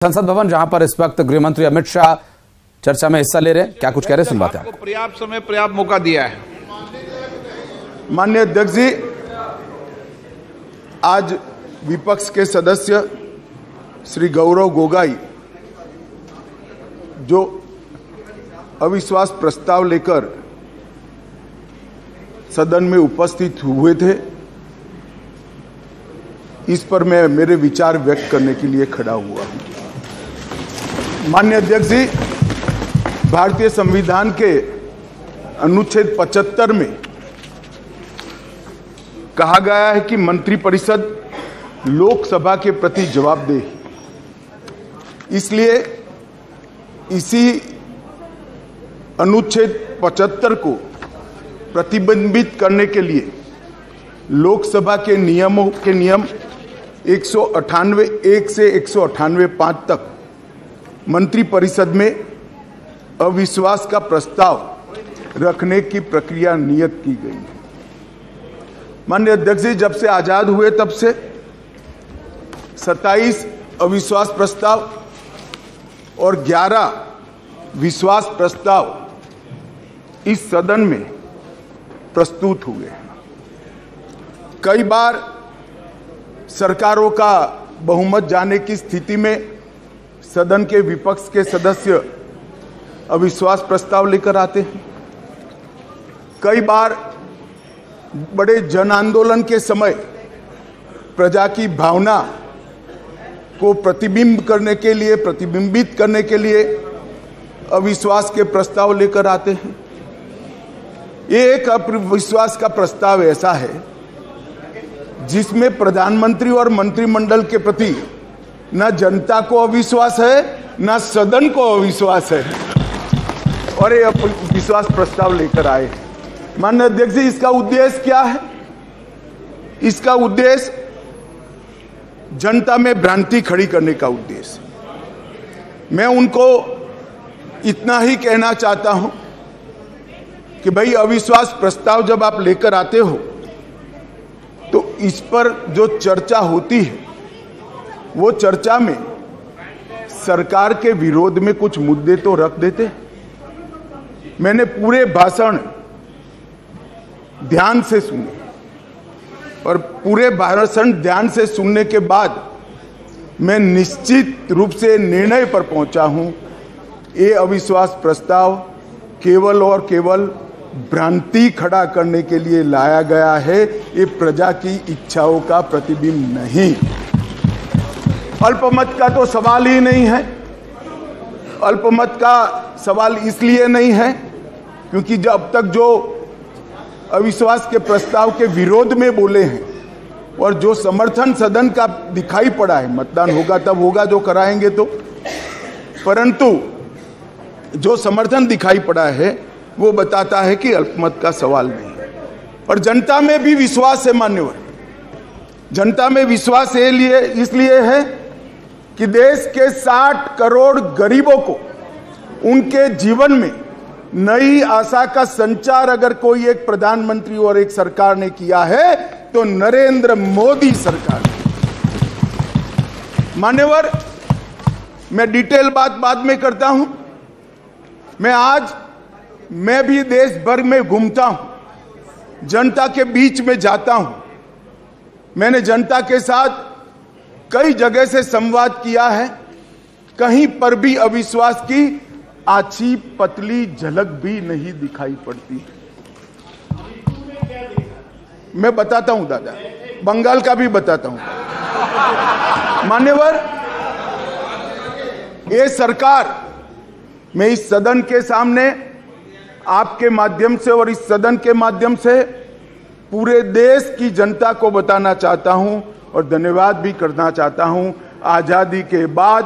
संसद भवन जहां पर इस वक्त गृह मंत्री अमित शाह चर्चा में हिस्सा ले रहे हैं, क्या कुछ कह रहे हैं, सुनवाते हैं आपको। पर्याप्त समय पर्याप्त मौका दिया है। माननीय अध्यक्ष जी, आज विपक्ष के सदस्य श्री गौरव गोगाई जो अविश्वास प्रस्ताव लेकर सदन में उपस्थित हुए थे, इस पर मैं मेरे विचार व्यक्त करने के लिए खड़ा हुआ हूं। माननीय अध्यक्ष जी, भारतीय संविधान के अनुच्छेद 75 में कहा गया है कि मंत्रिपरिषद लोकसभा के प्रति जवाबदेह है। इसलिए इसी अनुच्छेद 75 को प्रतिबंधित करने के लिए लोकसभा के नियम 198(1) से 198(5) तक मंत्रिपरिषद में अविश्वास का प्रस्ताव रखने की प्रक्रिया नियत की गई है। माननीय अध्यक्ष जी, जब से आजाद हुए तब से 27 अविश्वास प्रस्ताव और 11 विश्वास प्रस्ताव इस सदन में प्रस्तुत हुए हैं। कई बार सरकारों का बहुमत जाने की स्थिति में सदन के विपक्ष के सदस्य अविश्वास प्रस्ताव लेकर आते हैं। कई बार बड़े जन आंदोलन के समय प्रजा की भावना को प्रतिबिंबित करने के लिए अविश्वास के प्रस्ताव लेकर आते हैं। ये एक अविश्वास का प्रस्ताव ऐसा है जिसमें प्रधानमंत्री और मंत्रिमंडल के प्रति न जनता को अविश्वास है, न सदन को अविश्वास है, और ये विश्वास प्रस्ताव लेकर आए। माननीय अध्यक्ष जी, इसका उद्देश्य क्या है? इसका उद्देश्य जनता में भ्रांति खड़ी करने का उद्देश्य। मैं उनको इतना ही कहना चाहता हूं कि भाई, अविश्वास प्रस्ताव जब आप लेकर आते हो तो इस पर जो चर्चा होती है वो चर्चा में सरकार के विरोध में कुछ मुद्दे तो रख देते। मैंने पूरे भाषण ध्यान से सुने और पूरे भाषण ध्यान से सुनने के बाद मैं निश्चित रूप से निर्णय पर पहुंचा हूं, ये अविश्वास प्रस्ताव केवल और केवल भ्रांति खड़ा करने के लिए लाया गया है। ये प्रजा की इच्छाओं का प्रतिबिंब नहीं। अल्पमत का तो सवाल ही नहीं है। अल्पमत का सवाल इसलिए नहीं है क्योंकि जब तक जो अविश्वास के प्रस्ताव के विरोध में बोले हैं और जो समर्थन सदन का दिखाई पड़ा है, मतदान होगा तब होगा जो कराएंगे तो, परंतु जो समर्थन दिखाई पड़ा है वो बताता है कि अल्पमत का सवाल नहीं है। और जनता में भी विश्वास है मान्यवर, जनता में विश्वास इसलिए है कि देश के 60 करोड़ गरीबों को उनके जीवन में नई आशा का संचार अगर कोई एक प्रधानमंत्री और एक सरकार ने किया है तो नरेंद्र मोदी सरकार ने। मान्यवर, मैं डिटेल बात बाद में करता हूं। मैं भी देश भर में घूमता हूं, जनता के बीच में जाता हूं। मैंने जनता के साथ कई जगह से संवाद किया है। कहीं पर भी अविश्वास की आछी पतली झलक भी नहीं दिखाई पड़ती। मैं बताता हूं दादा, बंगाल का भी बताता हूं। मान्यवर, ये सरकार, मैं इस सदन के सामने आपके माध्यम से और इस सदन के माध्यम से पूरे देश की जनता को बताना चाहता हूं और धन्यवाद भी करना चाहता हूं। आजादी के बाद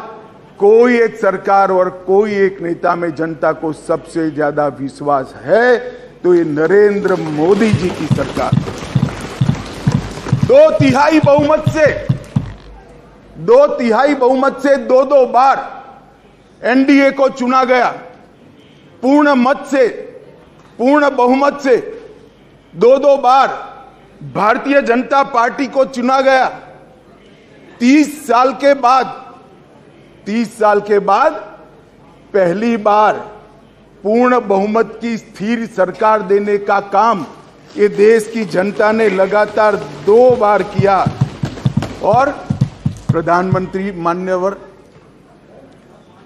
कोई एक सरकार और कोई एक नेता में जनता को सबसे ज्यादा विश्वास है तो ये नरेंद्र मोदी जी की सरकार। 2/3 बहुमत से 2 बार एनडीए को चुना गया। पूर्ण बहुमत से 2 बार भारतीय जनता पार्टी को चुना गया। 30 साल के बाद 30 साल के बाद पहली बार पूर्ण बहुमत की स्थिर सरकार देने का काम ये देश की जनता ने लगातार 2 बार किया। और प्रधानमंत्री मान्यवर,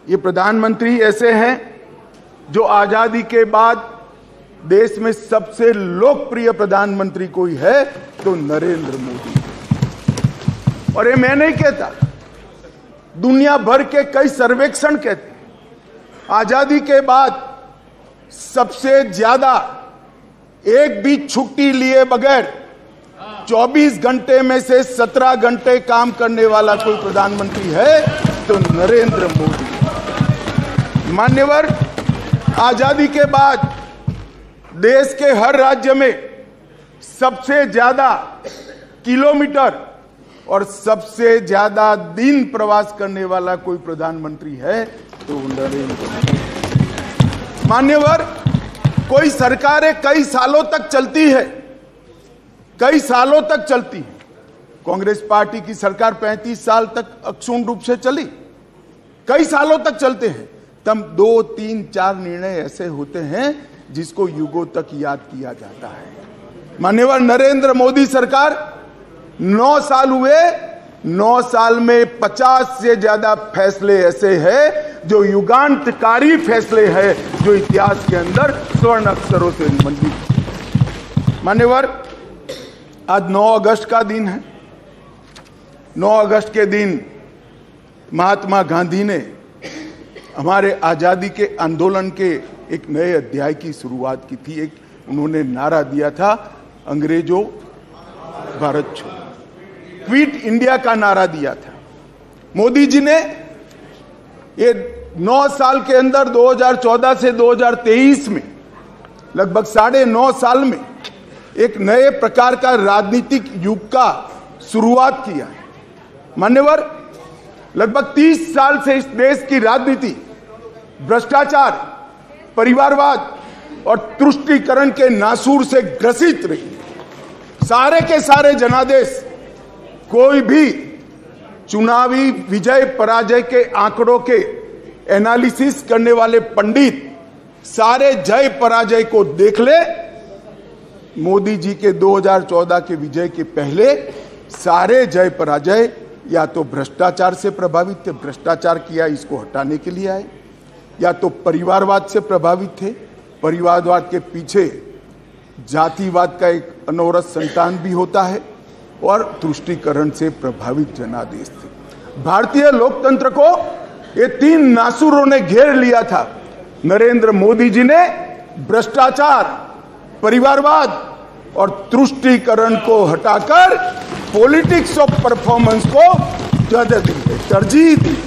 ये प्रधानमंत्री ऐसे हैं जो आजादी के बाद देश में सबसे लोकप्रिय प्रधानमंत्री कोई है तो नरेंद्र मोदी। और ये मैं नहीं कहता, दुनिया भर के कई सर्वेक्षण कहते हैं आजादी के बाद सबसे ज्यादा एक भी छुट्टी लिए बगैर 24 घंटे में से 17 घंटे काम करने वाला कोई प्रधानमंत्री है तो नरेंद्र मोदी। मान्यवर, आजादी के बाद देश के हर राज्य में सबसे ज्यादा किलोमीटर और सबसे ज्यादा दिन प्रवास करने वाला कोई प्रधानमंत्री है तो नरेंद्र मोदी। मान्यवर, कोई सरकारें कई सालों तक चलती है, कई सालों तक चलती है। कांग्रेस पार्टी की सरकार 35 साल तक अक्षुण्ण रूप से चली, कई सालों तक चलते हैं। तब 2, 3, 4 निर्णय ऐसे होते हैं जिसको युगों तक याद किया जाता है। मान्यवर, नरेंद्र मोदी सरकार 9 साल हुए, 9 साल में 50 से ज्यादा फैसले ऐसे हैं जो युगांतकारी फैसले हैं, जो इतिहास के अंदर स्वर्ण अक्षरों से मंडित। मान्यवर, आज 9 अगस्त का दिन है। 9 अगस्त के दिन महात्मा गांधी ने हमारे आजादी के आंदोलन के एक नए अध्याय की शुरुआत की थी। एक उन्होंने नारा दिया था, अंग्रेजों भारत छोड़ो, क्विट इंडिया का नारा दिया था। मोदी जी ने ये 9 साल के अंदर 2014 से 2023 में लगभग 9.5 साल में एक नए प्रकार का राजनीतिक युग का शुरुआत किया है। मान्यवर, लगभग 30 साल से इस देश की राजनीति भ्रष्टाचार, परिवारवाद और तुष्टीकरण के नासूर से ग्रसित रही। सारे के सारे जनादेश, कोई भी चुनावी विजय पराजय के आंकड़ों के एनालिसिस करने वाले पंडित सारे जय पराजय को देख ले। मोदी जी के 2014 के विजय के पहले सारे जय पराजय या तो भ्रष्टाचार से प्रभावित थे, भ्रष्टाचार किया इसको हटाने के लिए आए, या तो परिवारवाद से प्रभावित थे, परिवारवाद के पीछे जातिवाद का एक अनवरत संतान भी होता है, और तुष्टीकरण से प्रभावित जनादेश थे। भारतीय लोकतंत्र को ये 3 नासुरों ने घेर लिया था। नरेंद्र मोदी जी ने भ्रष्टाचार, परिवारवाद और तुष्टीकरण को हटाकर पॉलिटिक्स ऑफ परफॉर्मेंस को तरजीह दी,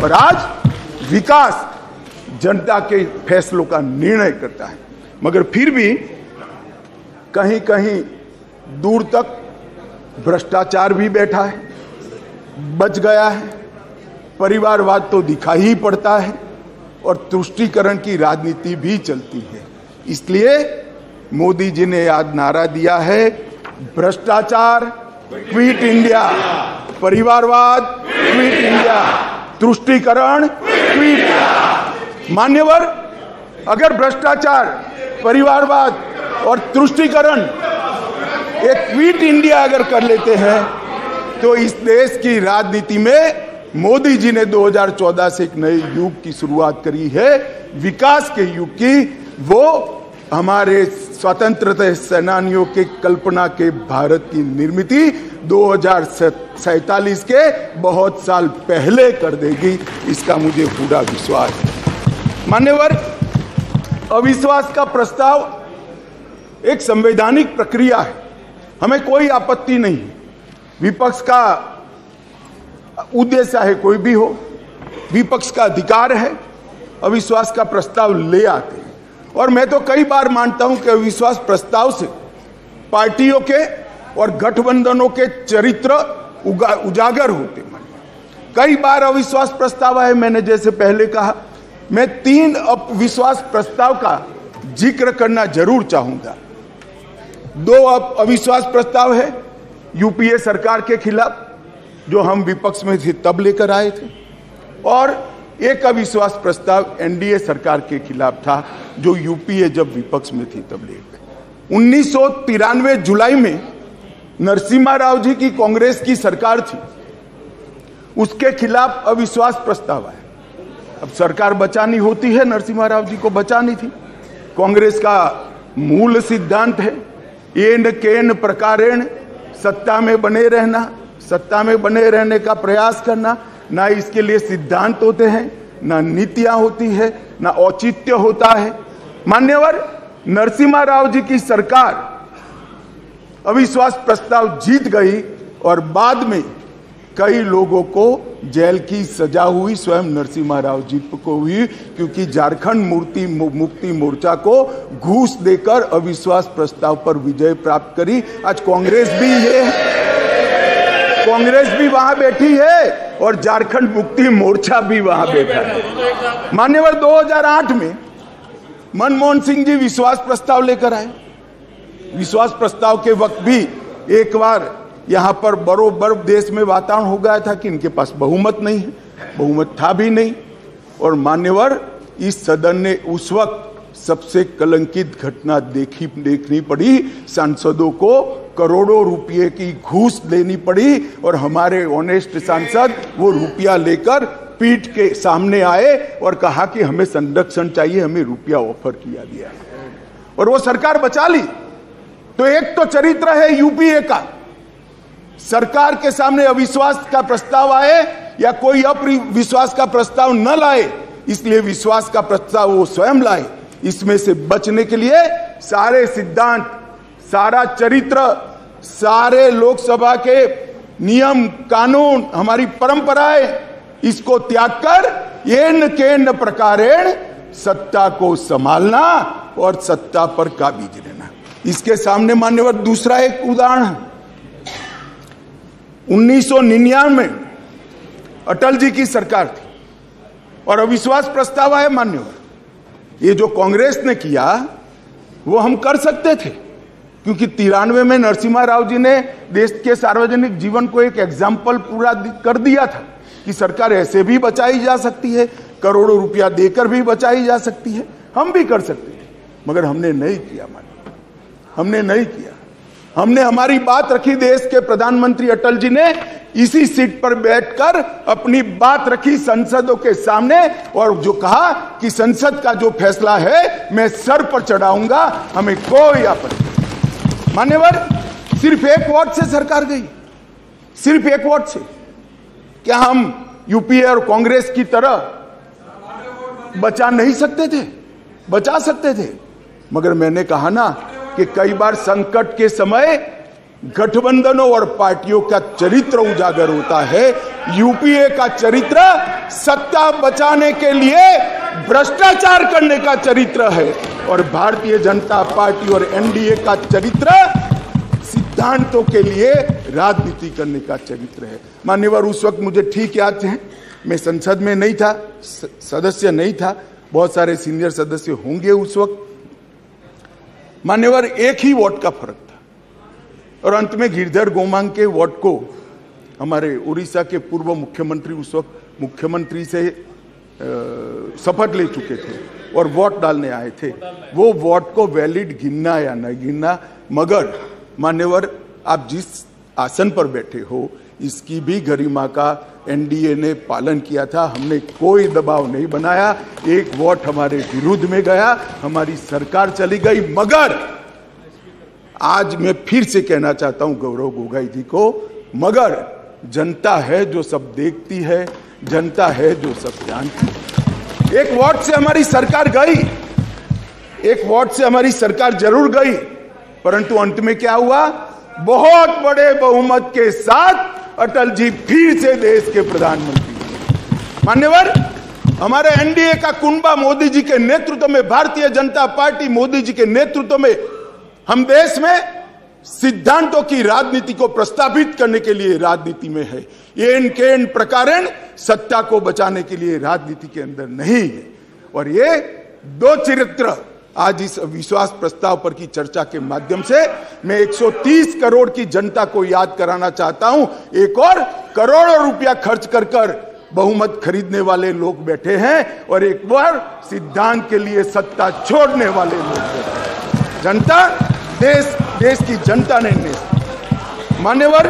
और आज विकास जनता के फैसलों का निर्णय करता है। मगर फिर भी कहीं कहीं दूर तक भ्रष्टाचार भी बैठा है, बच गया है, परिवारवाद तो दिखाई ही पड़ता है, और तुष्टीकरण की राजनीति भी चलती है। इसलिए मोदी जी ने आज नारा दिया है, भ्रष्टाचार क्विट इंडिया, परिवारवाद क्विट इंडिया, तुष्टीकरण क्विट इंडिया। मान्यवर, अगर भ्रष्टाचार, परिवारवाद और तुष्टीकरण एक क्विट इंडिया अगर कर लेते हैं तो इस देश की राजनीति में मोदी जी ने 2014 से एक नए युग की शुरुआत करी है, विकास के युग की। वो हमारे स्वतंत्रता सेनानियों के कल्पना के भारत की निर्मित 2047 के बहुत साल पहले कर देगी, इसका मुझे पूरा विश्वास है। मान्यवर, अविश्वास का प्रस्ताव एक संवैधानिक प्रक्रिया है, हमें कोई आपत्ति नहीं है। विपक्ष का उद्देश्य है कोई भी हो, विपक्ष का अधिकार है, अविश्वास का प्रस्ताव ले आते हैं। और मैं तो कई बार मानता हूं कि अविश्वास प्रस्ताव से पार्टियों के और गठबंधनों के चरित्र उजागर होते। कई बार अविश्वास प्रस्ताव है, मैंने जैसे पहले कहा, मैं 3 अविश्वास प्रस्ताव का जिक्र करना जरूर चाहूंगा। 2 अविश्वास प्रस्ताव है यूपीए सरकार के खिलाफ, जो हम विपक्ष में थे तब लेकर आए थे। और एक अविश्वास प्रस्ताव एनडीए सरकार के खिलाफ था, जो यूपीए जब विपक्ष में थी तब ले गए। 1993 जुलाई में नरसिम्हा राव जी की कांग्रेस की सरकार थी, उसके खिलाफ अविश्वास प्रस्ताव आया। अब सरकार बचानी होती है, नरसिम्हा राव जी को बचानी थी। कांग्रेस का मूल सिद्धांत है एन केन प्रकारेण, सत्ता में बने रहना, सत्ता में बने रहने का प्रयास करना। ना इसके लिए सिद्धांत होते हैं, ना नीतियां होती है, ना औचित्य होता है। मान्यवर, नरसिम्हा राव जी की सरकार अविश्वास प्रस्ताव जीत गई और बाद में कई लोगों को जेल की सजा हुई, स्वयं नरसिम्हा राव जी को हुई, क्योंकि झारखंड मुक्ति मोर्चा को घूस देकर अविश्वास प्रस्ताव पर विजय प्राप्त करी। आज कांग्रेस भी वहां बैठी है और झारखंड मुक्ति मोर्चा भी वहां बैठा है। मान्यवर, 2008 में मनमोहन सिंह जी विश्वास प्रस्ताव लेकर आए। विश्वास प्रस्ताव के वक्त भी एक बार यहां पर बरोबर देश में वातावरण हो गया था कि इनके पास बहुमत नहीं है, बहुमत था भी नहीं। और मान्यवर, इस सदन ने उस वक्त सबसे कलंकित घटना देखनी पड़ी। सांसदों को करोड़ों रुपए की घूस लेनी पड़ी और हमारे ऑनेस्ट सांसद वो रुपया लेकर पीठ के सामने आए और कहा कि हमें संरक्षण चाहिए, हमें रुपया ऑफर किया गया और वो सरकार बचा ली। तो एक तो चरित्र है यूपीए का, सरकार के सामने अविश्वास का प्रस्ताव आए या कोई अविश्वास का प्रस्ताव न लाए, इसलिए विश्वास का प्रस्ताव वो स्वयं लाए। इसमें से बचने के लिए सारे सिद्धांत, सारा चरित्र, सारे लोकसभा के नियम कानून, हमारी परंपराएं, इसको त्याग कर येन केन प्रकारेण सत्ता को संभालना और सत्ता पर काबिज रहना। इसके सामने मान्यवर दूसरा एक उदाहरण है। 1999 में अटल जी की सरकार थी और अविश्वास प्रस्ताव आया। मान्यवर, ये जो कांग्रेस ने किया वो हम कर सकते थे, क्योंकि 93 में नरसिम्हा राव जी ने देश के सार्वजनिक जीवन को एक एग्जाम्पल पूरा कर दिया था कि सरकार ऐसे भी बचाई जा सकती है, करोड़ों रुपया देकर भी बचाई जा सकती है। हम भी कर सकते थे, मगर हमने नहीं किया। मान्यवर, हमने नहीं किया। हमने हमारी बात रखी। देश के प्रधानमंत्री अटल जी ने इसी सीट पर बैठकर अपनी बात रखी संसदों के सामने और जो कहा कि संसद का जो फैसला है मैं सर पर चढ़ाऊंगा, हमें कोई आपत्ति नहीं। मान्यवर, सिर्फ एक वोट से सरकार गई, सिर्फ एक वोट से। क्या हम यूपीए और कांग्रेस की तरह बचा नहीं सकते थे? बचा सकते थे, मगर मैंने कहा ना कि कई बार संकट के समय गठबंधनों और पार्टियों का चरित्र उजागर होता है। यूपीए का चरित्र सत्ता बचाने के लिए भ्रष्टाचार करने का चरित्र है और भारतीय जनता पार्टी और एनडीए का चरित्र सिद्धांतों के लिए राजनीति करने का चरित्र है। मान्यवर, उस वक्त मुझे ठीक याद है, मैं संसद में नहीं था, सदस्य नहीं था, बहुत सारे सीनियर सदस्य होंगे उस वक्त। मान्यवर, एक ही वोट का फर्क था और अंत में गिरधर गोमांग के वोट को हमारे उड़ीसा के पूर्व मुख्यमंत्री उस वक्त मुख्यमंत्री से शपथ ले चुके थे और वोट डालने आए थे। वो वोट को वैलिड गिनना या न गिनना, मगर मान्यवर, आप जिस आसन पर बैठे हो इसकी भी गरिमा का एनडीए ने पालन किया था। हमने कोई दबाव नहीं बनाया। एक वोट हमारे विरुद्ध में गया, हमारी सरकार चली गई। मगर आज मैं फिर से कहना चाहता हूं गौरव गोगोई जी को, मगर जनता है जो सब देखती है, जनता है जो सब जानती है। एक वोट से हमारी सरकार गई, एक वोट से हमारी सरकार जरूर गई, परंतु अंत में क्या हुआ? बहुत बड़े बहुमत के साथ अटल जी फिर से देश के प्रधानमंत्री। मान्यवर, हमारे एनडीए का कुंभा मोदी जी के नेतृत्व में, भारतीय जनता पार्टी मोदी जी के नेतृत्व में हम देश में सिद्धांतों की राजनीति को प्रस्तावित करने के लिए राजनीति में है। येन केन प्रकारेण सत्ता को बचाने के लिए राजनीति के अंदर नहीं है। और ये दो चरित्र आज इस विश्वास प्रस्ताव पर की चर्चा के माध्यम से मैं 130 करोड़ की जनता को याद कराना चाहता हूं। एक और करोड़ों रुपया खर्च कर बहुमत खरीदने वाले लोग बैठे हैं और एक बार सिद्धांत के लिए सत्ता छोड़ने वाले लोग बैठे हैं। जनता, देश की जनता ने मान्यवर,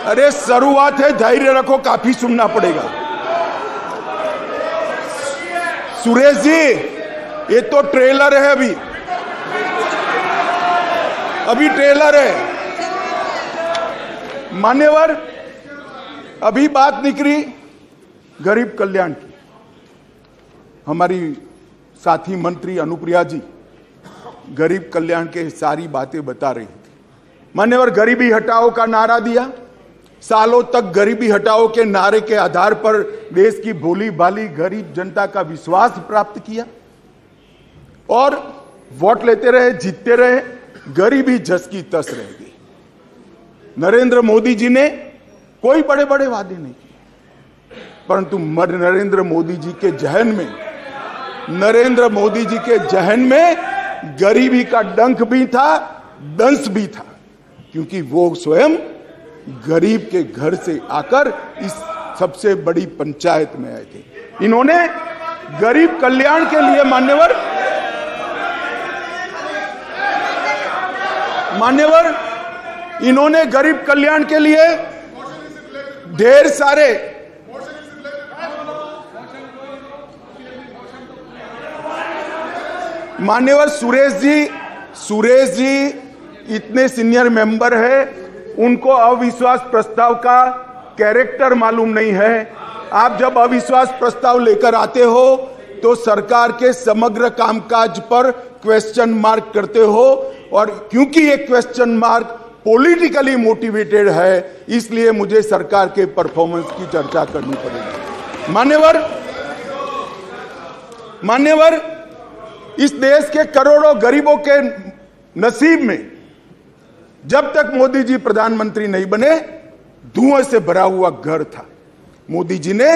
अरे शुरुआत है, धैर्य रखो, काफी सुनना पड़ेगा। सुरेश जी, ये तो ट्रेलर है, अभी ट्रेलर है। मान्यवर, अभी बात निकली गरीब कल्याण की। हमारी साथी मंत्री अनुप्रिया जी गरीब कल्याण के सारी बातें बता रही थी। मान्यवर, गरीबी हटाओ का नारा दिया, सालों तक गरीबी हटाओ के नारे के आधार पर देश की भोली भाली गरीब जनता का विश्वास प्राप्त किया और वोट लेते रहे, जीतते रहे, गरीबी जस की तस रह गई। नरेंद्र मोदी जी ने कोई बड़े बड़े वादे नहीं किए, परंतु नरेंद्र मोदी जी के जहन में गरीबी का डंक भी था, दंश भी था, क्योंकि वो स्वयं गरीब के घर से आकर इस सबसे बड़ी पंचायत में आए थे। इन्होंने गरीब कल्याण के लिए मान्यवर, इन्होंने गरीब कल्याण के लिए ढेर सारे मान्यवर सुरेश जी इतने सीनियर मेंबर है, उनको अविश्वास प्रस्ताव का कैरेक्टर मालूम नहीं है। आप जब अविश्वास प्रस्ताव लेकर आते हो तो सरकार के समग्र कामकाज पर क्वेश्चन मार्क करते हो, और क्योंकि ये क्वेश्चन मार्क पॉलिटिकली मोटिवेटेड है, इसलिए मुझे सरकार के परफॉर्मेंस की चर्चा करनी पड़ेगी। मान्यवर, इस देश के करोड़ों गरीबों के नसीब में जब तक मोदी जी प्रधानमंत्री नहीं बने, धुएं से भरा हुआ घर था। मोदी जी ने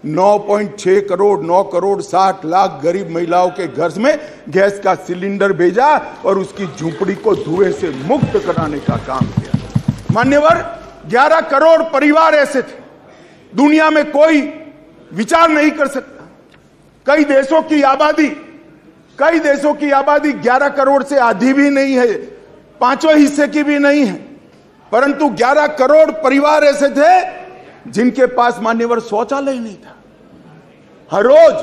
9.6 करोड़ 9 करोड़ 60 लाख गरीब महिलाओं के घर में गैस का सिलेंडर भेजा और उसकी झूंपड़ी को धुएं से मुक्त कराने का काम किया। मान्यवर, 11 करोड़ परिवार ऐसे थे, दुनिया में कोई विचार नहीं कर सकता। कई देशों की आबादी 11 करोड़ से आधी भी नहीं है, 5वें हिस्से की भी नहीं है, परंतु 11 करोड़ परिवार ऐसे थे जिनके पास मान्यवर शौचालय नहीं था। हर रोज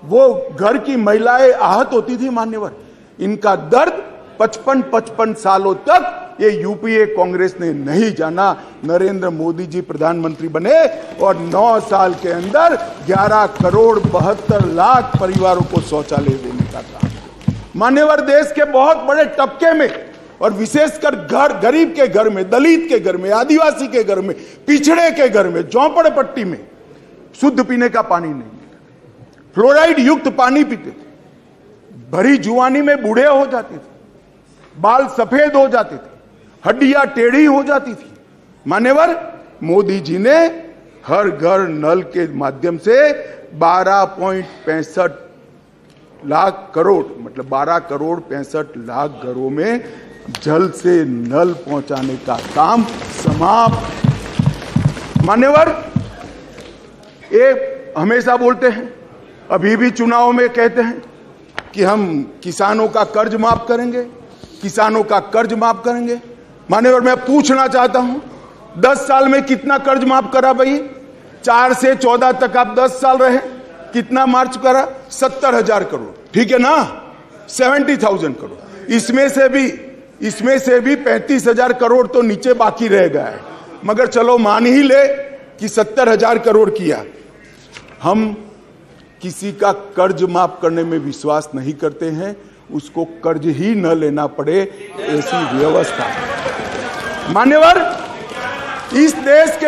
वो घर की महिलाएं आहत होती थी। मान्यवर, इनका दर्द 55 सालों तक ये यूपीए कांग्रेस ने नहीं जाना। नरेंद्र मोदी जी प्रधानमंत्री बने और 9 साल के अंदर 11 करोड़ 72 लाख परिवारों को शौचालय देने का काम। मान्यवर, देश के बहुत बड़े तबके में और विशेषकर गरीब के घर में, दलित के घर में, आदिवासी के घर में, पिछड़े के घर में, झोंपड़पट्टी में शुद्ध पीने का पानी नहीं मिलता, फ्लोराइड युक्त पानी पीते थे, भरी जुआनी में बूढ़े हो जाते थे, बाल सफेद हो जाते थे, हड्डियां टेढ़ी हो जाती थी। मान्यवर, मोदी जी ने हर घर नल के माध्यम से 12.65 लाख करोड़, मतलब 12 करोड़ 65 लाख घरों में जल से नल पहुंचाने का काम समाप्त। मान्यवर, ये हमेशा बोलते हैं, अभी भी चुनाव में कहते हैं कि हम किसानों का कर्ज माफ करेंगे, किसानों का कर्ज माफ करेंगे। मान्यवर, मैं पूछना चाहता हूं, 10 साल में कितना कर्ज माफ करा भाई? 4 से 14 तक आप 10 साल रहे, कितना मार्च करा? 70,000 करोड़, ठीक है ना, 70,000 करोड़। इसमें से भी 35,000 करोड़ तो नीचे बाकी रह गया है, मगर चलो मान ही ले कि 70,000 करोड़ किया। हम किसी का कर्ज माफ करने में विश्वास नहीं करते हैं, उसको कर्ज ही न लेना पड़े, ऐसी व्यवस्था। मान्यवर, इस देश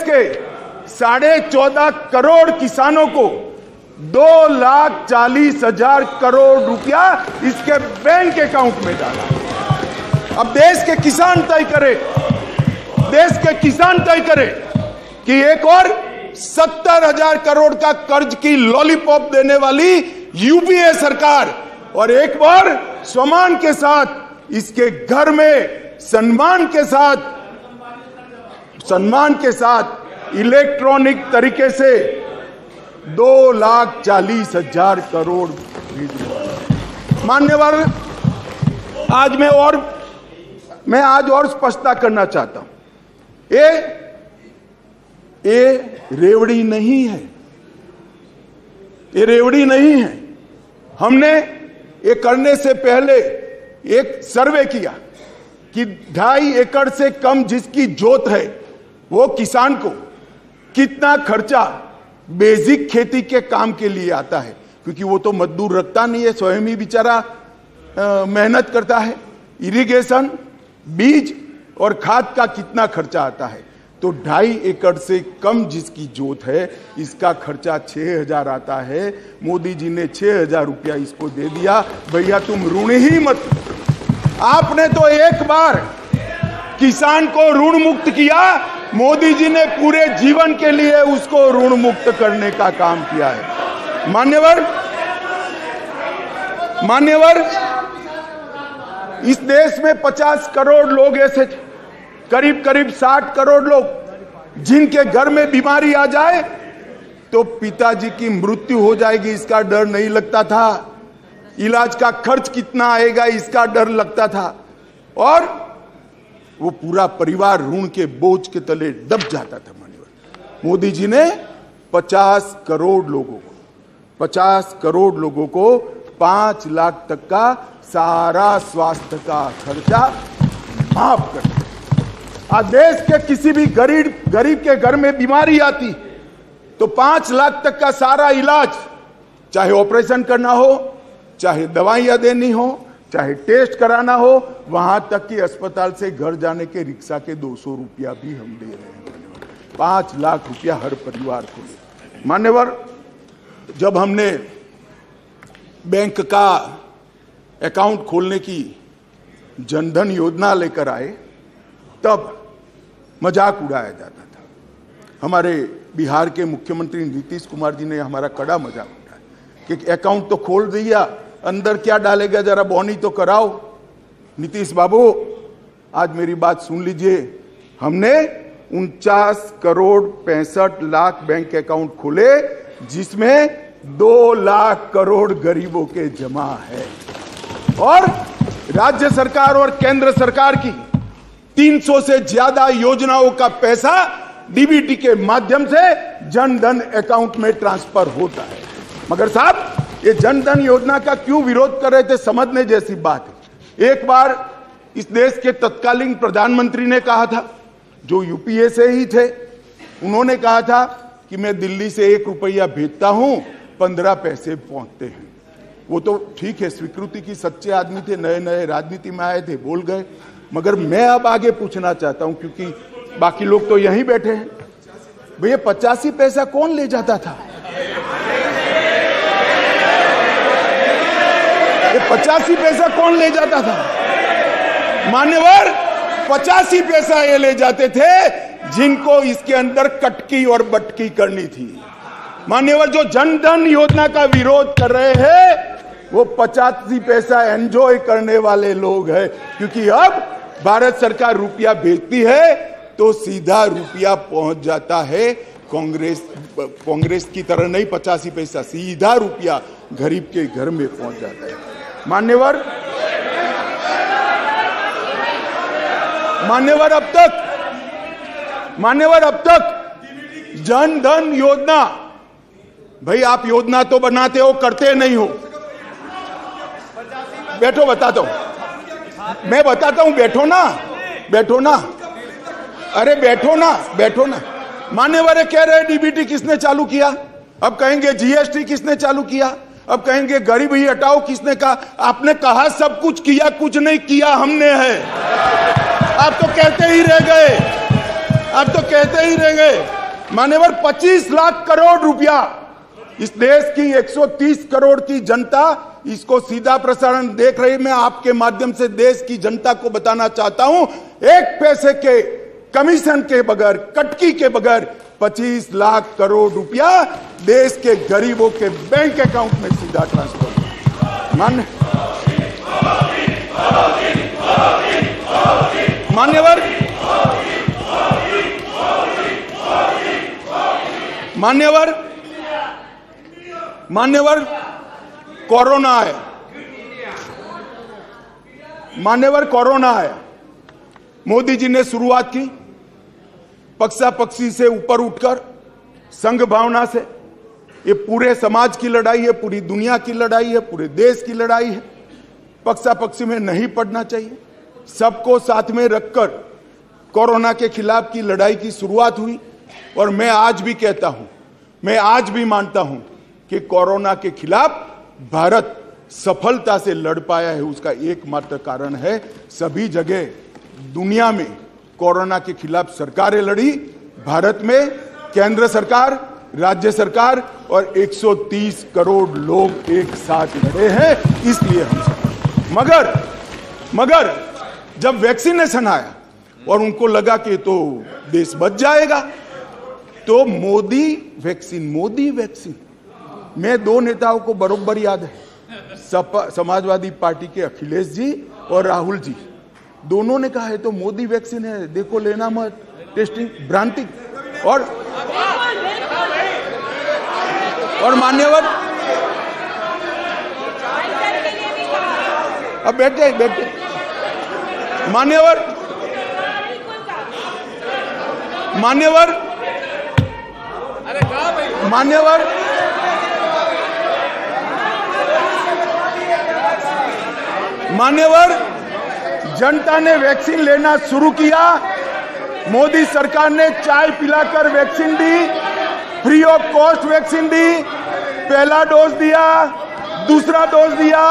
के 14.5 करोड़ किसानों को 2,40,000 करोड़ रुपया इसके बैंक अकाउंट में डाला। अब देश के किसान तय करे कि एक और 70,000 करोड़ का कर्ज की लॉलीपॉप देने वाली यूपीए सरकार और एक बार सम्मान के साथ इसके घर में सम्मान के साथ इलेक्ट्रॉनिक तरीके से 2,40,000 करोड़ भेज। मान्यवर, आज मैं आज और स्पष्टता करना चाहता हूं, ये रेवड़ी नहीं है, ये रेवड़ी नहीं है। हमने ये करने से पहले एक सर्वे किया कि 2.5 एकड़ से कम जिसकी जोत है वो किसान को कितना खर्चा बेसिक खेती के काम के लिए आता है, क्योंकि वो तो मजदूर रखता नहीं है, स्वयं ही बेचारा मेहनत करता है। इरिगेशन, बीज और खाद का कितना खर्चा आता है, तो 2.5 एकड़ से कम जिसकी जोत है इसका खर्चा 6,000 आता है। मोदी जी ने 6,000 रुपया इसको दे दिया। भैया तुम ऋण ही मत, आपने तो एक बार किसान को ऋण मुक्त किया, मोदी जी ने पूरे जीवन के लिए उसको ऋण मुक्त करने का काम किया है। मान्यवर, इस देश में 50 करोड़ लोग ऐसे थे, करीब 60 करोड़ लोग जिनके घर में बीमारी आ जाए तो पिताजी की मृत्यु हो जाएगी इसका डर नहीं लगता था, इलाज का खर्च कितना आएगा इसका डर लगता था, और वो पूरा परिवार ऋण के बोझ के तले दब जाता था। मान्यवर, मोदी जी ने 50 करोड़ लोगों को 5 लाख तक का सारा स्वास्थ्य का खर्चा माफ कर दिया। आज देश के किसी भी गरीब के घर में बीमारी आती तो 5 लाख तक का सारा इलाज, चाहे ऑपरेशन करना हो, चाहे दवाइयां देनी हो, चाहे टेस्ट कराना हो, वहां तक कि अस्पताल से घर जाने के रिक्शा के 200 रुपया भी हम दे रहे हैं। 5 लाख रुपया हर परिवार को। मान्यवर, जब हमने बैंक का अकाउंट खोलने की जनधन योजना लेकर आए तब मजाक उड़ाया जाता था। हमारे बिहार के मुख्यमंत्री नीतीश कुमार जी ने हमारा कड़ा मजाक उड़ाया कि अकाउंट तो खोल दिया, अंदर क्या डालेगा, जरा बॉनी तो कराओ। नीतीश बाबू, आज मेरी बात सुन लीजिए, हमने 49 करोड़ 65 लाख बैंक अकाउंट खोले जिसमें 2 लाख करोड़ गरीबों के जमा है, और राज्य सरकार और केंद्र सरकार की 300 से ज्यादा योजनाओं का पैसा डीबीटी के माध्यम से जनधन अकाउंट में ट्रांसफर होता है। मगर साहब, ये जनधन योजना का क्यों विरोध कर रहे थे, समझने जैसी बात है। एक बार इस देश के तत्कालीन प्रधानमंत्री ने कहा था, जो यूपीए से ही थे, उन्होंने कहा था कि मैं दिल्ली से 1 रुपया भेजता हूं, 15 पैसे पहुंचते हैं। वो तो ठीक है, स्वीकृति की सच्चे आदमी थे, नए राजनीति में आए थे, बोल गए। मगर मैं अब आगे पूछना चाहता हूं, क्योंकि बाकी लोग तो यहीं बैठे हैं, भैया 85 पैसा कौन ले जाता था? ये 85 पैसा कौन ले जाता था? मान्यवर, 85 पैसा ये ले जाते थे जिनको इसके अंदर कटकी और बटकी करनी थी। मान्यवर, जो जनधन योजना का विरोध कर रहे हैं वो 85 पैसा एंजॉय करने वाले लोग हैं, क्योंकि अब भारत सरकार रुपया भेजती है तो सीधा रुपया पहुंच जाता है। कांग्रेस की तरह नहीं 85 पैसा, सीधा रुपया गरीब के घर में पहुंच जाता है। मान्यवर, अब तक जनधन योजना, भाई आप योजना तो बनाते हो, करते नहीं हो। बैठो, बताता हूं, मैं बताता हूं, बैठो ना, अरे बैठो ना। मान्यवर कह रहे डीबीटी किसने चालू किया, अब कहेंगे जीएसटी किसने चालू किया, अब कहेंगे गरीबी हटाओ किसने कहा। आपने कहा सब कुछ किया, कुछ नहीं किया हमने है। आप तो कहते ही रह गए। मान्यवर, 25 लाख करोड़ रुपया इस देश की 130 करोड़ की जनता इसको सीधा प्रसारण देख रही। मैं आपके माध्यम से देश की जनता को बताना चाहता हूं, 1 पैसे के कमीशन के बगैर, कटकी के बगैर 25 लाख करोड़ रुपया देश के गरीबों के बैंक अकाउंट में सीधा ट्रांसफर। मान्यवर मान्यवर मान्यवर कोरोना है, मान्यवर कोरोना है। मोदी जी ने शुरुआत की पक्षापक्षी से ऊपर उठकर संघ भावना से। ये पूरे समाज की लड़ाई है, पूरी दुनिया की लड़ाई है, पूरे देश की लड़ाई है। पक्षापक्षी में नहीं पड़ना चाहिए। सबको साथ में रखकर कोरोना के खिलाफ की लड़ाई की शुरुआत हुई। और मैं आज भी कहता हूं, मैं आज भी मानता हूं कि कोरोना के खिलाफ भारत सफलता से लड़ पाया है। उसका एकमात्र कारण है सभी जगह दुनिया में कोरोना के खिलाफ सरकारें लड़ी, भारत में केंद्र सरकार, राज्य सरकार और 130 करोड़ लोग एक साथ लड़े हैं, इसलिए हम सब। मगर जब वैक्सीनेशन आया और उनको लगा कि तो देश बच जाएगा, तो मोदी वैक्सीन मैं दो नेताओं को बरोबर याद है, समाजवादी पार्टी के अखिलेश जी और राहुल जी, दोनों ने कहा है तो मोदी वैक्सीन है, देखो लेना मत, टेस्टिंग भ्रांति। और मान्यवर अब बैठे मान्यवर जनता ने वैक्सीन लेना शुरू किया। मोदी सरकार ने चाय पिलाकर वैक्सीन दी, फ्री ऑफ कॉस्ट वैक्सीन दी, पहला डोज दिया, दूसरा डोज दिया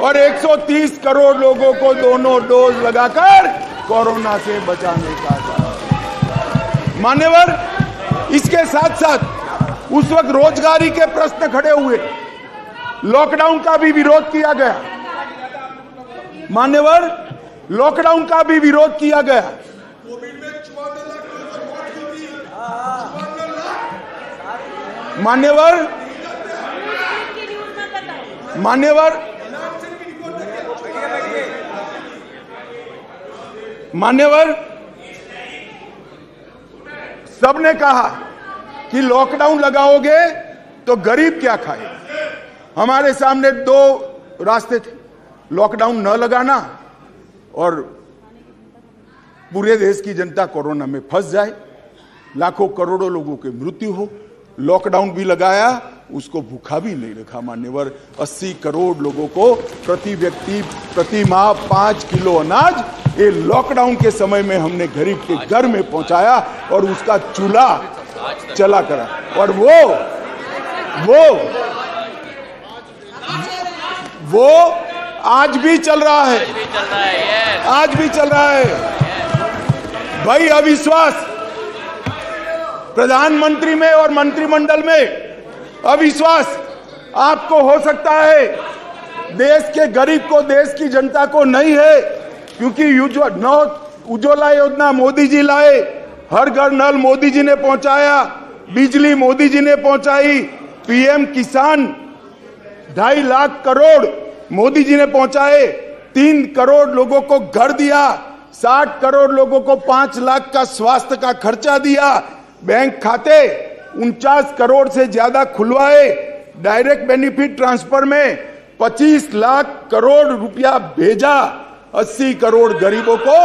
और 130 करोड़ लोगों को दोनों डोज लगाकर कोरोना से बचाने का था। मान्यवर, इसके साथ साथ उस वक्त रोजगारी के प्रश्न खड़े हुए, लॉकडाउन का भी विरोध किया गया। मान्यवर, लॉकडाउन का भी विरोध किया गया। मान्यवर सबने कहा कि लॉकडाउन लगाओगे तो गरीब क्या खाए। हमारे सामने दो रास्ते थे, लॉकडाउन न लगाना और पूरे देश की जनता कोरोना में फंस जाए, लाखों करोड़ों लोगों की मृत्यु हो। लॉकडाउन भी लगाया, उसको भूखा भी नहीं रखा। मान्यवर, 80 करोड़ लोगों को प्रति व्यक्ति प्रति माह 5 किलो अनाज ये लॉकडाउन के समय में हमने गरीब के घर में पहुंचाया और उसका चूल्हा चला करा। और वो आज भी चल रहा है, आज भी चल रहा है। भाई, अविश्वास प्रधानमंत्री में और मंत्रिमंडल में अविश्वास आपको हो सकता है, देश के गरीब को, देश की जनता को नहीं है, क्योंकि उज्ज्वला योजना मोदी जी लाए, हर घर नल मोदी जी ने पहुंचाया, बिजली मोदी जी ने पहुंचाई, पीएम किसान 2.5 लाख करोड़ मोदी जी ने पहुंचाए, 3 करोड़ लोगों को घर दिया, 60 करोड़ लोगों को 5 लाख का स्वास्थ्य का खर्चा दिया, बैंक खाते 49 करोड़ से ज्यादा खुलवाए, डायरेक्ट बेनिफिट ट्रांसफर में 25 लाख करोड़ रुपया भेजा, 80 करोड़ गरीबों को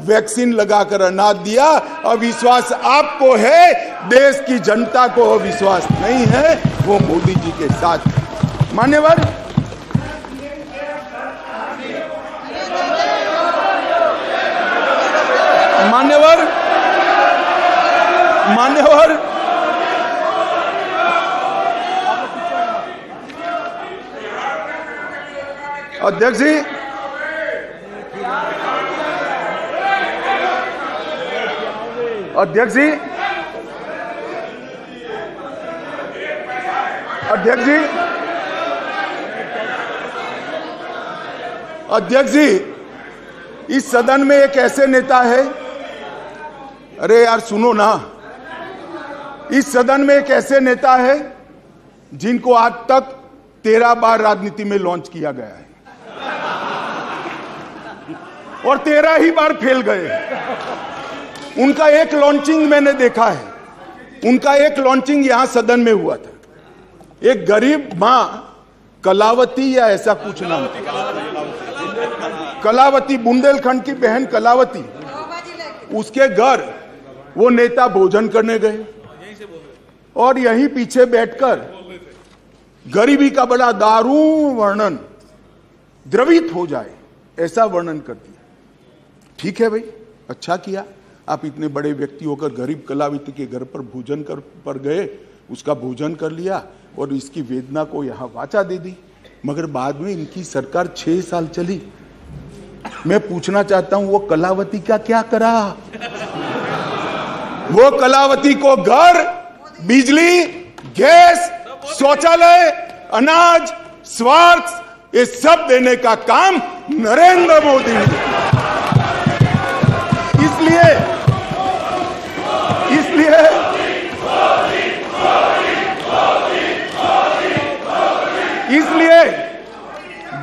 वैक्सीन लगाकर अनाज दिया। अविश्वास आपको है, देश की जनता को अविश्वास नहीं है, वो मोदी जी के साथ। मान्यवर, अध्यक्ष जी, अध्यक्ष जी, अध्यक्ष जी, अध्यक्ष जी, इस सदन में एक ऐसे नेता है, अरे यार सुनो ना, इस सदन में एक ऐसे नेता है जिनको आज तक 13 बार राजनीति में लॉन्च किया गया है। और 13 ही बार फेल गए। उनका एक लॉन्चिंग मैंने देखा है, उनका एक लॉन्चिंग यहां सदन में हुआ था। एक गरीब मां कलावती या ऐसा कुछ नाम था, कलावती, बुंदेलखंड की बहन कलावती, उसके घर वो नेता भोजन करने गए और यहीं पीछे बैठकर गरीबी का बड़ा दारुण वर्णन, द्रवित हो जाए ऐसा वर्णन कर दिया। ठीक है भाई, अच्छा किया, आप इतने बड़े व्यक्ति होकर गरीब कलावती के घर पर भोजन पर गए, उसका भोजन कर लिया और इसकी वेदना को यहां वाचा दे दी। मगर बाद में इनकी सरकार 6 साल चली। मैं पूछना चाहता हूं वो कलावती का क्या करा? वो कलावती को घर, बिजली, गैस, शौचालय, अनाज, स्वास्थ्य, ये सब देने का काम नरेंद्र मोदी ने किया। इसलिए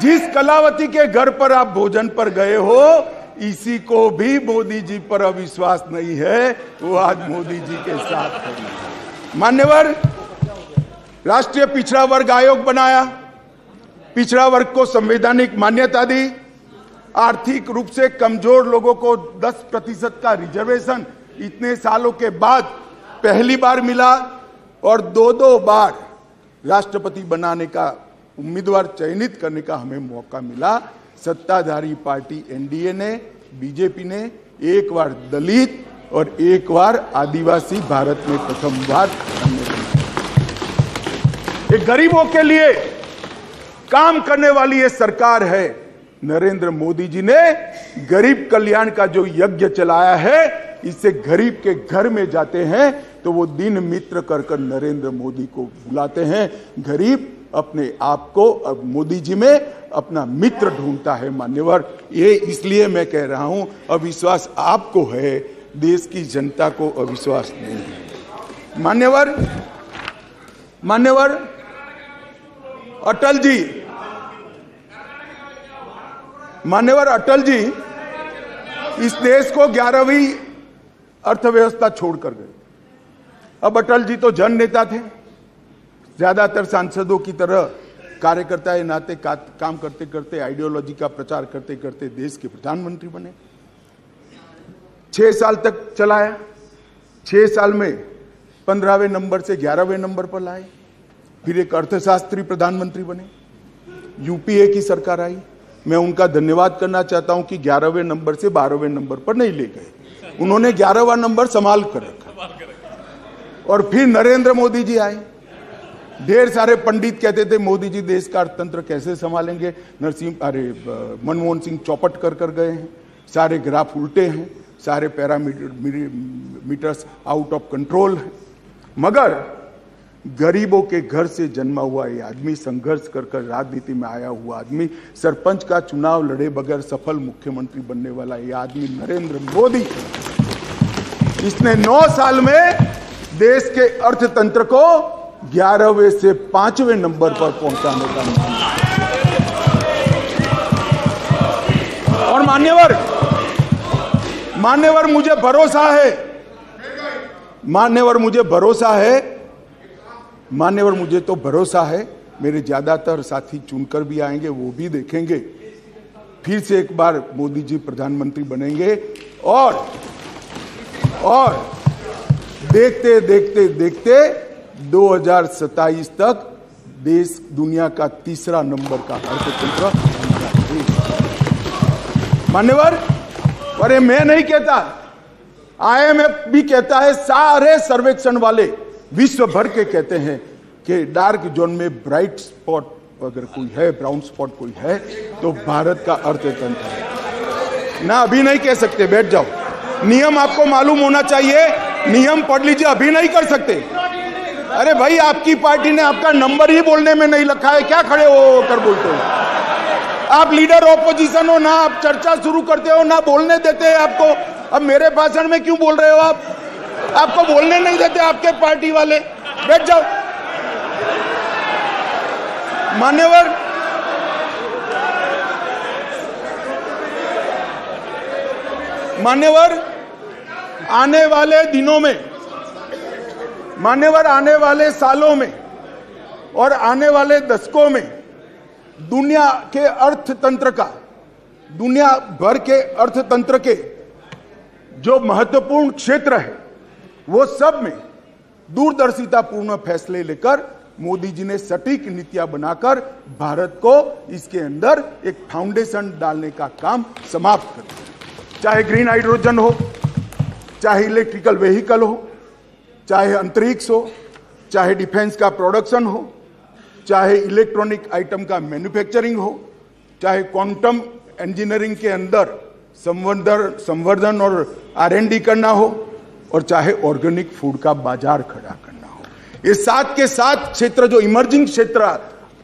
जिस कलावती के घर पर आप भोजन पर गए हो, इसी को भी मोदी जी पर अविश्वास नहीं है, वो आज मोदी जी के साथ है। मान्यवर, राष्ट्रीय पिछड़ा वर्ग आयोग बनाया, पिछड़ा वर्ग को संवैधानिक मान्यता दी, आर्थिक रूप से कमजोर लोगों को 10% का रिजर्वेशन इतने सालों के बाद पहली बार मिला और 2 बार राष्ट्रपति बनाने का उम्मीदवार चयनित करने का हमें मौका मिला। सत्ताधारी पार्टी एनडीए ने, बीजेपी ने एक बार दलित और एक बार आदिवासी भारत में प्रथम बार। एक गरीबों के लिए काम करने वाली ये सरकार है। नरेंद्र मोदी जी ने गरीब कल्याण का जो यज्ञ चलाया है, इससे गरीब के घर में जाते हैं तो वो दिन मित्र कर नरेंद्र मोदी को बुलाते हैं। गरीब अपने आप को अब मोदी जी में अपना मित्र ढूंढता है। मान्यवर, ये इसलिए मैं कह रहा हूं, अविश्वास आपको है, देश की जनता को अविश्वास नहीं है। मान्यवर अटल जी इस देश को 11वीं अर्थव्यवस्था छोड़कर गए। अब अटल जी तो जन नेता थे, ज्यादातर सांसदों की तरह कार्यकर्ता के नाते काम करते करते, आइडियोलॉजी का प्रचार करते करते देश के प्रधानमंत्री बने। 6 साल तक चलाया। 6 साल में 15वें नंबर से 11वें नंबर पर लाए। फिर एक अर्थशास्त्री प्रधानमंत्री बने। यूपीए की सरकार आई। मैं उनका धन्यवाद करना चाहता हूं कि 11वें नंबर से 12वें नंबर पर नहीं ले गए, उन्होंने 11वां नंबर संभाल कर रखा। और फिर नरेंद्र मोदी जी आए। ढेर सारे पंडित कहते थे मोदी जी देश का अर्थतंत्र कैसे संभालेंगे। मनमोहन सिंह चौपट कर गए हैं, सारे ग्राफ उल्टे हैं, सारे पैरामीटर्स आउट ऑफ कंट्रोल हैं। मगर गरीबों के घर से जन्मा हुआ ये आदमी, संघर्ष कर राजनीति में आया हुआ आदमी, सरपंच का चुनाव लड़े बगैर सफल मुख्यमंत्री बनने वाला ये आदमी नरेंद्र मोदी, इसने 9 साल में देश के अर्थतंत्र को 11वें से 5वें नंबर पर पहुंचाने का काम। और मान्यवर मुझे भरोसा है, मान्यवर मुझे तो भरोसा है, मेरे ज्यादातर साथी चुनकर भी आएंगे, वो भी देखेंगे। फिर से एक बार मोदी जी प्रधानमंत्री बनेंगे और देखते देखते देखते 2027 तक देश दुनिया का 3रा नंबर का अर्थतंत्र हमारा देश। मान्यवर, अरे मैं नहीं कहता, IMF भी कहता है, सारे सर्वेक्षण वाले विश्व भर के कहते हैं कि डार्क जोन में ब्राइट स्पॉट अगर कोई है, ब्राउन स्पॉट कोई है, तो भारत का अर्थतंत्र है ना। अभी नहीं कह सकते, बैठ जाओ। नियम आपको मालूम होना चाहिए, नियम पढ़ लीजिए, अभी नहीं कर सकते। अरे भाई, आपकी पार्टी ने आपका नंबर ही बोलने में नहीं रखा है, क्या खड़े हो कर बोलते हो? आप लीडर ऑपोजिशन हो ना, आप चर्चा शुरू करते हो ना, बोलने देते हैं आपको। अब मेरे भाषण में क्यों बोल रहे हो आप? आपको बोलने नहीं देते आपके पार्टी वाले। बैठ जाओ। मान्यवर, आने वाले दिनों में, मान्यवर, आने वाले सालों में और आने वाले दशकों में दुनिया के अर्थतंत्र का, दुनिया भर के अर्थतंत्र के जो महत्वपूर्ण क्षेत्र है वो सब में दूरदर्शितापूर्ण फैसले लेकर मोदी जी ने सटीक नीतियां बनाकर भारत को इसके अंदर एक फाउंडेशन डालने का काम समाप्त कर दिया। चाहे ग्रीन हाइड्रोजन हो, चाहे इलेक्ट्रिकल व्हीकल हो, चाहे अंतरिक्ष हो, चाहे डिफेंस का प्रोडक्शन हो, चाहे इलेक्ट्रॉनिक आइटम का मैन्युफैक्चरिंग हो, चाहे क्वांटम इंजीनियरिंग के अंदर संवर्धन और R&D करना हो, और चाहे ऑर्गेनिक फूड का बाजार खड़ा करना हो। ये साथ के साथ क्षेत्र जो इमर्जिंग क्षेत्र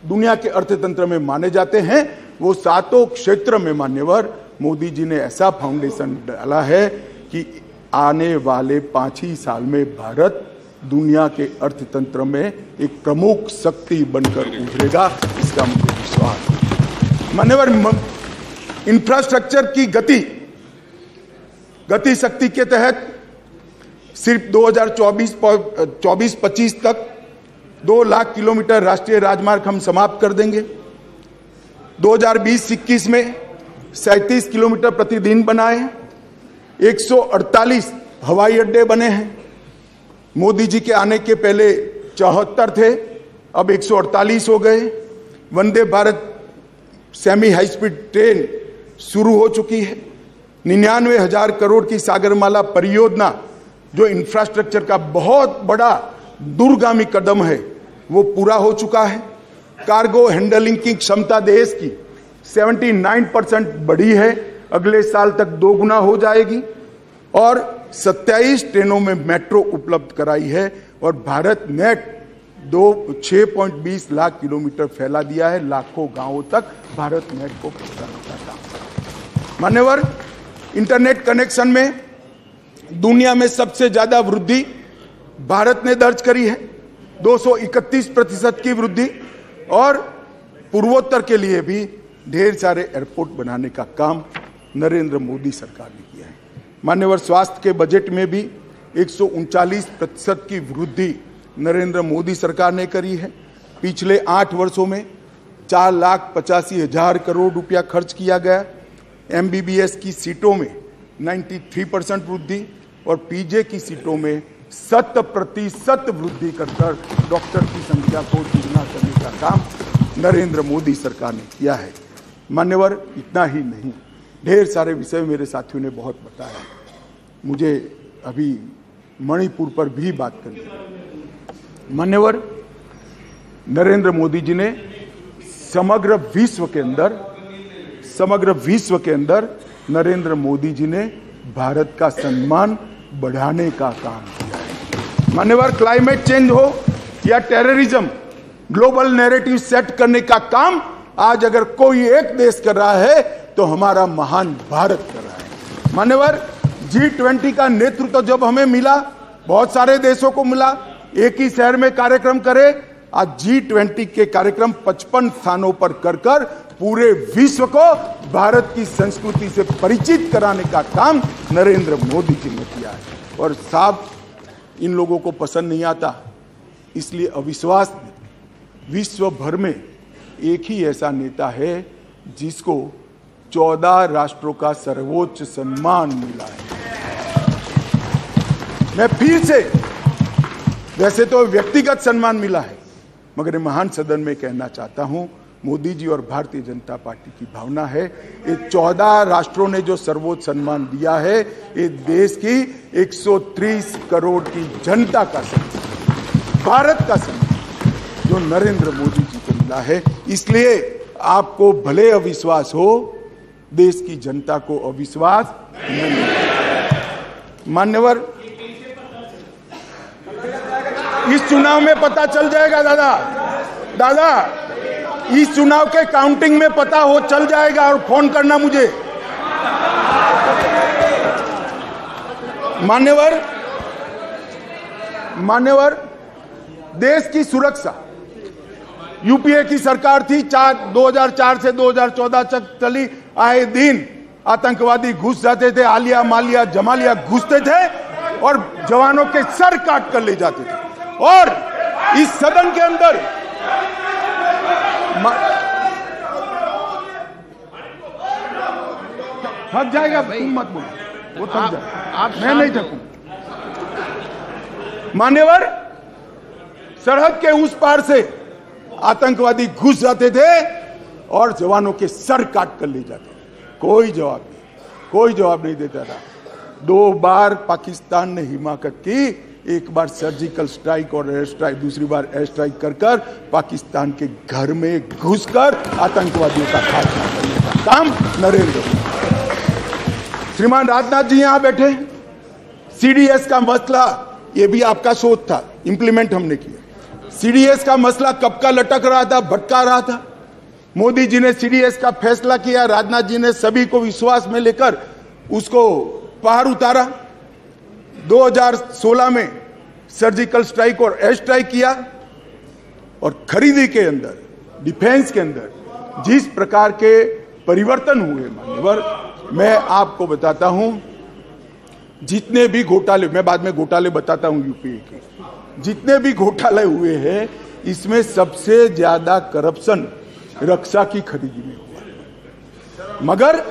दुनिया के अर्थतंत्र में माने जाते हैं, वो सातों क्षेत्र में मान्यवर मोदी जी ने ऐसा फाउंडेशन डाला है कि आने वाले 5 ही साल में भारत दुनिया के अर्थतंत्र में एक प्रमुख शक्ति बनकर उभरेगा, इसका मुझे विश्वास है। मान्यवर, इंफ्रास्ट्रक्चर की गति शक्ति के तहत सिर्फ 2024-25 तक 2 लाख किलोमीटर राष्ट्रीय राजमार्ग हम समाप्त कर देंगे। 2020-21 में 37 किलोमीटर प्रतिदिन बनाए, 148 हवाई अड्डे बने हैं। मोदी जी के आने के पहले 74 थे, अब 148 हो गए। Vande Bharat semi high speed train शुरू हो चुकी है। 99,000 करोड़ की सागरमाला परियोजना जो इंफ्रास्ट्रक्चर का बहुत बड़ा दूरगामी कदम है वो पूरा हो चुका है। कार्गो हैंडलिंग की क्षमता देश की 79% बढ़ी है, अगले साल तक 2 गुना हो जाएगी। और 27 ट्रेनों में मेट्रो उपलब्ध कराई है, और भारत नेट 6.20 लाख किलोमीटर फैला दिया है। लाखों गांवों तक भारत नेट को पहुंचाने का काम। मान्यवर, इंटरनेट कनेक्शन में दुनिया में सबसे ज्यादा वृद्धि भारत ने दर्ज करी है, 231% की वृद्धि, और पूर्वोत्तर के लिए भी ढेर सारे एयरपोर्ट बनाने का काम नरेंद्र मोदी सरकार ने किया है। मान्यवर, स्वास्थ्य के बजट में भी 139% की वृद्धि नरेंद्र मोदी सरकार ने करी है। पिछले 8 वर्षों में 4,85,000 करोड़ रुपया खर्च किया गया। MBBS की सीटों में 93% वृद्धि और PJ की सीटों में 100% वृद्धि कर डॉक्टर की संख्या को दुगना करने का काम नरेंद्र मोदी सरकार ने किया है। मान्यवर, इतना ही नहीं, ढेर सारे विषय मेरे साथियों ने बहुत बताया। मुझे अभी मणिपुर पर भी बात करनी है। मान्यवर, नरेंद्र मोदी जी ने समग्र विश्व के अंदर नरेंद्र मोदी जी ने भारत का सम्मान बढ़ाने का काम किया है। मान्यवर, क्लाइमेट चेंज हो या टेररिज्म, ग्लोबल नैरेटिव सेट करने का काम आज अगर कोई एक देश कर रहा है तो हमारा महान भारत कर रहा है। मान्यवर, G20 का नेतृत्व जब हमें मिला, बहुत सारे देशों को मिला, एक ही शहर में कार्यक्रम करे, आज G20 के कार्यक्रम 55 स्थानों पर कर पूरे विश्व को भारत की संस्कृति से परिचित कराने का काम नरेंद्र मोदी जी ने किया है। और साहब, इन लोगों को पसंद नहीं आता, इसलिए अविश्वास विश्व भर में एक ही ऐसा नेता है जिसको 14 राष्ट्रों का सर्वोच्च सम्मान मिला है। मैं फिर से, वैसे तो व्यक्तिगत सम्मान मिला है, मगर महान सदन में कहना चाहता हूं, मोदी जी और भारतीय जनता पार्टी की भावना है, ये 14 राष्ट्रों ने जो सर्वोच्च सम्मान दिया है, ये देश की 130 करोड़ की जनता का सम्मान, भारत का सम्मान जो नरेंद्र मोदी जी को मिला है। इसलिए आपको भले अविश्वास हो, देश की जनता को अविश्वास नहीं। मान्यवर, इस चुनाव में पता चल जाएगा दादा, इस चुनाव के काउंटिंग में पता हो चल जाएगा, और फोन करना मुझे। मान्यवर, देश की सुरक्षा, यूपीए की सरकार थी, 2004 से 2014 तक चली, आए दिन आतंकवादी घुस जाते थे, आलिया मालिया जमालिया घुसते थे और जवानों के सर काट कर ले जाते थे। और इस सदन के अंदर थक जाएगा, तुम मत बोलो, वो थक जाएगा, मैं नहीं थकूं। मान्यवर, सरहद के उस पार से आतंकवादी घुस जाते थे और जवानों के सर काट कर ले जाते थे। कोई जवाब नहीं देता था। 2 बार पाकिस्तान ने हिमाकत की, एक बार सर्जिकल स्ट्राइक और एयर स्ट्राइक, दूसरी बार एयर स्ट्राइक कर पाकिस्तान के घर में घुसकर आतंकवादियों का खात्मा करने का काम नरेंद्र मोदी। श्रीमान राजनाथ जी यहां बैठे, सीडीएस का मसला, यह भी आपका सोच था, इंप्लीमेंट हमने किया। सीडीएस का मसला कब का लटक रहा था, भटका रहा था। मोदी जी ने सीडीएस का फैसला किया, राजनाथ जी ने सभी को विश्वास में लेकर उसको पार उतारा। 2016 में सर्जिकल स्ट्राइक और एयर स्ट्राइक किया और खरीदी के अंदर, डिफेंस के अंदर जिस प्रकार के परिवर्तन हुए मान्यवर, मैं आपको बताता हूं, जितने भी घोटाले, मैं बाद में घोटाले बताता हूं यूपीए के, जितने भी घोटाले हुए हैं, इसमें सबसे ज्यादा करप्शन रक्षा की खरीदी में हुआ। मगर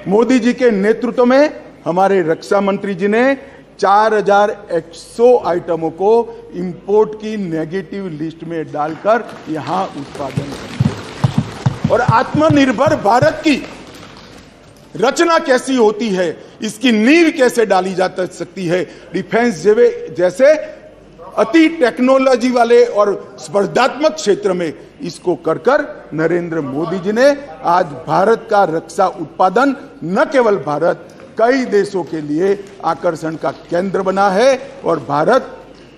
मोदी जी के नेतृत्व में हमारे रक्षा मंत्री जी ने 4100 आइटमों को इंपोर्ट की नेगेटिव लिस्ट में डालकर यहां उत्पादन किया। और आत्मनिर्भर भारत की रचना कैसी होती है, इसकी नींव कैसे डाली जा सकती है, डिफेंस जैसे अति टेक्नोलॉजी वाले और स्पर्धात्मक क्षेत्र में इसको कर नरेंद्र मोदी जी ने आज भारत का रक्षा उत्पादन न केवल भारत, कई देशों के लिए आकर्षण का केंद्र बना है और भारत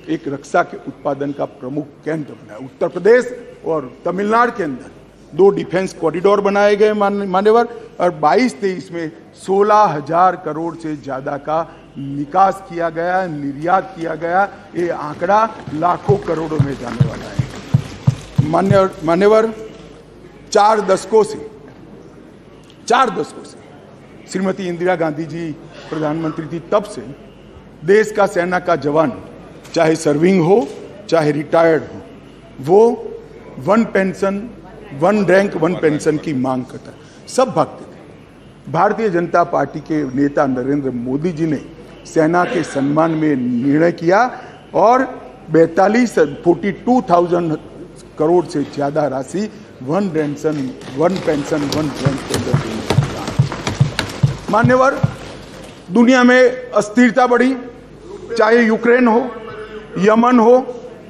एक रक्षा के उत्पादन का प्रमुख केंद्र बना है। उत्तर प्रदेश और तमिलनाडु के अंदर 2 डिफेंस कॉरिडोर बनाए गए मान्यवर, और 22-23 में 16,000 करोड़ से ज्यादा का निकास किया गया, निर्यात किया गया। ये आंकड़ा लाखों करोड़ों में जाने वाला है मान्यवर। 4 दशकों से श्रीमती इंदिरा गांधी जी प्रधानमंत्री थी, तब से देश का सेना का जवान, चाहे सर्विंग हो चाहे रिटायर्ड हो, वो 1 पेंशन 1 रैंक 1 पेंशन की मांग करता, सब भागते थे। भारतीय जनता पार्टी के नेता नरेंद्र मोदी जी ने सेना के सम्मान में निर्णय किया और 42,000 करोड़ से ज्यादा राशि 1 पेंशन 1 रैंक के अंदर देने का। मान्यवर, दुनिया में अस्थिरता बढ़ी, चाहे यूक्रेन हो, यमन हो,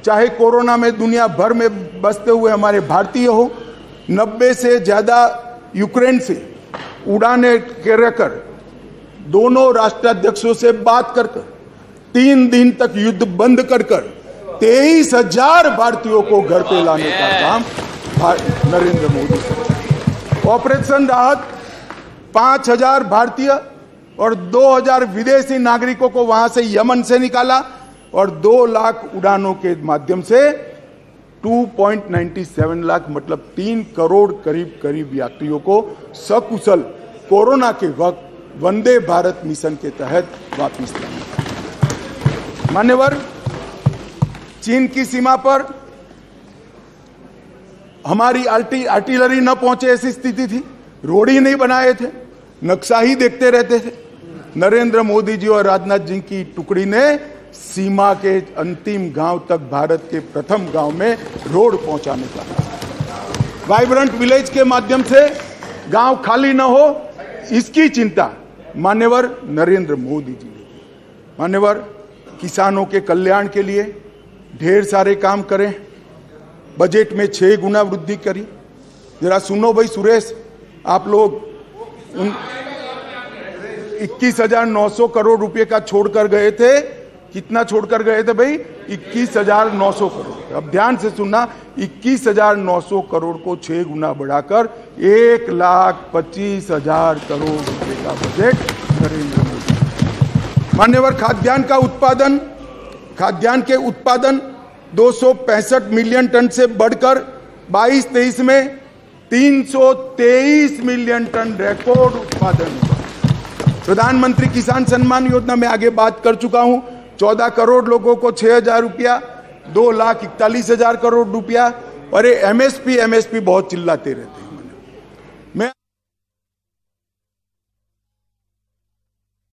चाहे कोरोना में दुनिया भर में बसते हुए हमारे भारतीय हो, 90 से ज्यादा यूक्रेन से उड़ाने कर दोनों राष्ट्राध्यक्षों से बात कर 3 दिन तक युद्ध बंद कर 23,000 भारतीयों को घर पे लाने का काम नरेंद्र मोदी से। ऑपरेशन राहत 5,000 भारतीय और 2,000 विदेशी नागरिकों को वहां से यमन से निकाला और 2 लाख उड़ानों के माध्यम से 2.97 लाख मतलब 3 करोड़ करीब यात्रियों को सकुशल कोरोना के वक्त वंदे भारत मिशन के तहत वापस लाया। मान्यवर, चीन की सीमा पर हमारी आर्टिलरी न पहुंचे ऐसी स्थिति थी, रोड ही नहीं बनाए थे, नक्शा ही देखते रहते थे। नरेंद्र मोदी जी और राजनाथ जी की टुकड़ी ने सीमा के अंतिम गांव तक, भारत के प्रथम गांव में रोड पहुंचाने का, वाइब्रेंट विलेज के माध्यम से गांव खाली न हो, इसकी चिंता मान्यवर नरेंद्र मोदी जी ने। मान्यवर, किसानों के कल्याण के लिए ढेर सारे काम करें, बजट में 6 गुना वृद्धि करी। जरा सुनो भाई सुरेश, आप लोग 21,900 करोड़ रुपए का छोड़कर गए थे, कितना छोड़कर गए थे भाई? 21,900 करोड़। अब ध्यान से सुनना, 21,900 करोड़ को 6 गुना बढ़ाकर 1,25,000 करोड़ रुपए का बजट नरेंद्र मोदी। मान्यवर, खाद्यान्न के उत्पादन 265 मिलियन टन से बढ़कर 22-23 में 323 मिलियन टन रिकॉर्ड उत्पादन हुआ। प्रधानमंत्री किसान सम्मान योजना में आगे बात कर चुका हूं। 14 करोड़ लोगों को 6,000 रुपया, 2,41,000 करोड़ रुपया। और ये एमएसपी बहुत चिल्लाते रहते हैं।